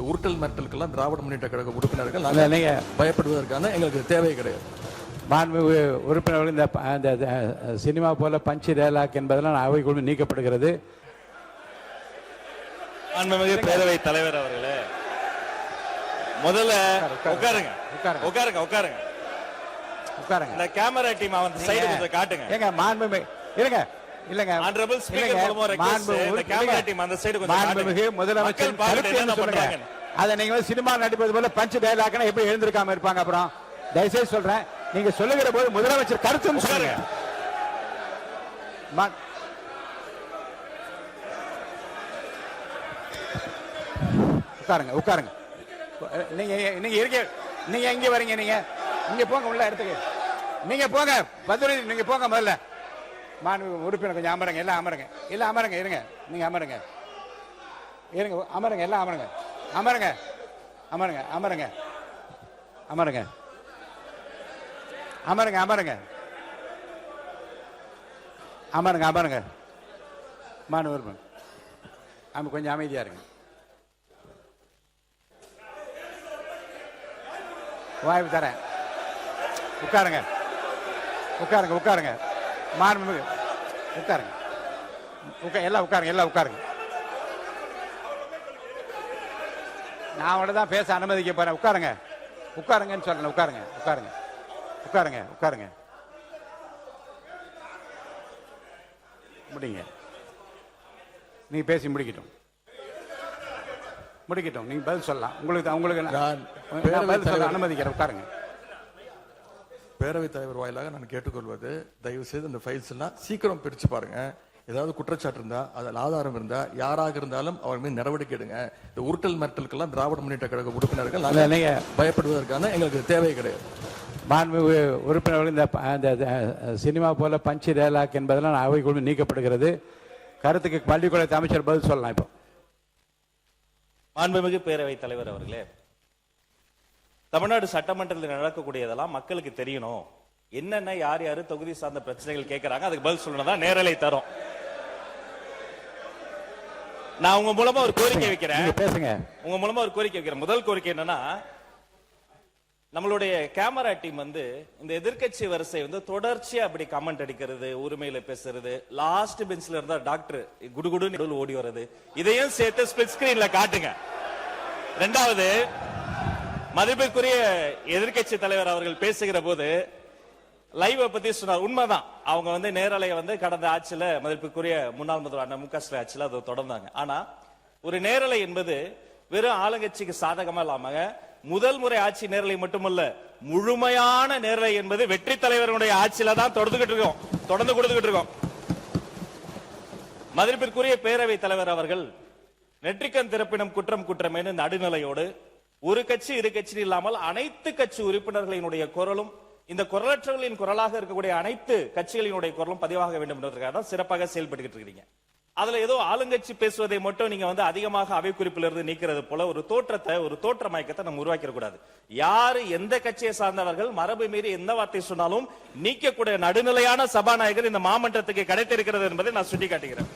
உருட்டல் மிரட்டலுக்கெல்லாம் திராவிட முன்னேற்ற கழக உறுப்பினர்கள் பயப்படுவதற்கான எங்களுக்கு தேவை கிடையாது. மாண்புமிகு உறுப்பினர்கள் இந்த சினிமா போல பஞ்ச் டயலாக் என்பதெல்லாம் அவைக்குழு நீக்கப்படுகிறது. மாண்புமிகு பேரவைத் தலைவர் அவர்களே, முதல்ல உட்காருங்க உட்காருங்க உட்காருங்க உட்காருங்க. இந்த கேமரா டீம் அவன் சைடு கொஞ்சம் காட்டுங்க. ஏங்க மாண்புமிகு இருங்க இல்லங்க ஆனரபிள் ஸ்பீக்கர் மூலமா ரெக்வெஸ்ட் இந்த கேமரா டீம் அந்த சைடு கொஞ்சம் காட்டுங்க. மாண்புமிகு முதலமைச்சர் கருத்து என்ன சொல்றாங்க? அத நீங்க சினிமா நடிப்பது போல பஞ்ச் டயலாக்னா எப்படி எழுந்திருக்காம இருப்பாங்க? அப்புறம் தயவுசெய்து சொல்றேன், நீங்க சொல்லுகிற போது முதலமைச்சர் கருத்துன்னு சொல்லுங்க. உட்காருங்க உட்காருங்க. நீங்க இருக்க, நீங்க எங்க வரீங்க? நீங்க இங்க போங்க, உள்ள இடத்துக்கு நீங்க போங்க. பதுரை நீங்க போங்க முதல்ல. மாண்புமிகு உறுப்பினர் கொஞ்சம் அமருங்க, எல்லாம் அமருங்க, எல்லாம் அமருங்க. இருங்க, நீங்க அமருங்க, இருங்க, அமருங்க, எல்லாம் அமருங்க, அமருங்க, அமருங்க, அமருங்க, அமருங்க, அமருங்க, அமருங்க, அமருங்க, அமருங்க. மாண்புமிகு உறுப்பினர் கொஞ்சம் அமைதியா இருங்க. வாய்ப்பு தரேன். உட்காருங்க உட்காருங்க உட்காருங்க. மாண்புமிகு உட்காருங்க, எல்லாம் உட்காருங்க, எல்லாம் உட்காருங்க. நான் அவங்கள தான் பேச அனுமதிக்க போறேன். உட்காருங்க உட்காருங்கன்னு சொல்றேன். உட்காருங்க உட்காருங்க உட்காருங்க உட்காருங்க. முடிங்க, நீங்க பேசி முடிக்கட்டும், முடிக்கட்டும். நீங்க பதில் சொல்லலாம். உங்களுக்கு பதில் சொல்ல அனுமதிக்கிறேன். உட்காருங்க. பேரவைத் தலைவர் வாயிலாக நான் கேட்டுக்கொள்வது, தயவு செய்து இந்த ஃபைல்ஸ் எல்லாம் சீக்கிரம் பிரிச்சு பாருங்க. ஏதாவது குற்றச்சாட்டு இருந்தா, அதில் ஆதாரம் இருந்தா, யாராக இருந்தாலும் அவர் மீது நடவடிக்கை எடுங்க. இந்த உருட்டல் மிரட்டலுக்கெல்லாம் திராவிட முன்னேற்ற கழக உறுப்பினர்கள் பயப்படுவதற்கான எங்களுக்கு தேவை கிடையாது. மாண்புமிகு உறுப்பினர்கள் இந்த சினிமா போல பஞ்ச் டயலாக் என்பதெல்லாம் அவைக்குழு நீக்கப்படுகிறது. கருத்துக்கு பள்ளிக்கூடத்து அமைச்சர் பதில் சொல்லலாம். இப்போ மாண்புமிகு பேரவைத் தலைவர் அவர்களே, தமிழ்நாடு சட்டமன்றத்தில் நடக்கக்கூடியதெல்லாம் மக்களுக்கு தெரியணும். என்னென்ன யார் யாரு தொகுதி சார்ந்த பிரச்சனைகள் கேட்கறாங்க, அதுக்கு பதில் சொல்லணும். நேரலை தரும். நான் உங்க மூலமா ஒரு கோரிக்கை வைக்கிறேன். பேசுங்க. உங்க மூலமா ஒரு கோரிக்கை வைக்கிறேன். முதல் கோரிக்கை என்னன்னா, நம்மளுடைய கேமரா டீம் இந்த எதிர்கட்சி வரிசை தொடர்ச்சியா அப்படி கமெண்ட் அடிக்கிறது, உரிமையில பேசுறது, லாஸ்ட் பெஞ்ச்ல இருந்தா டாக்டர் குடுகுடுன்னு ஓடி வர்றது, இதையும் சேர்த்து ஸ்பிளிட் ஸ்கிரீன்ல காட்டுங்க. இரண்டாவது, மதிப்பிற்குரிய எதிர்கட்சி தலைவர் அவர்கள் பேசுகிற போது லைவ் பத்தி சொன்னார். உண்மைதான், அவங்க நேரலையை கடந்த ஆட்சியில மதிப்பிற்குரிய முன்னாள் முதல்வர் அண்ணா மு.க. ஸ்டாலின் ஆட்சியில அதை தொடர்ந்தாங்க. ஆனா ஒரு நேரலை என்பது வெறும் ஆளுங்கட்சிக்கு சாதகமா இல்லாம முதல் முறை ஆட்சி நேரலை மட்டுமல்ல, முழுமையான நேரலை என்பது வெற்றி தலைவருடைய ஆட்சியில தான் தொடர்ந்து கொடுத்துக்கிட்டு இருக்கோம். மதிப்பிற்குரிய பேரவைத் தலைவர் அவர்கள் நெற்றிக்கண் திறப்பினும் குற்றம் குற்றமேனு நடுநிலையோடு ஒரு கட்சி இரு கட்சி இல்லாமல் அனைத்து கட்சி உறுப்பினர்களினுடைய குரலும், இந்த குரலற்றவர்களின் குரலாக இருக்கக்கூடிய அனைத்து கட்சிகளினுடைய குரலும் பதிவாக வேண்டும் என்பதற்காக தான் சிறப்பாக செயல்பட்டு இருக்கீங்க. அதுல ஏதோ ஆளுங்கட்சி பேசுவதை மட்டும் நீங்க அதிகமாக அவை குறிப்பிலிருந்து நீக்கிறது போல ஒரு தோற்ற மயக்கத்தை நம்ம உருவாக்கிட கூடாது. யாரு எந்த கட்சியை சார்ந்தவர்கள் மரபு மீறி எந்த வார்த்தை சொன்னாலும் நீக்கக்கூடிய நடுநிலையான சபாநாயகர் இந்த மாமன்றத்துக்கு கிடைத்திருக்கிறது என்பதை நான் சுட்டிக்காட்டுகிறேன்.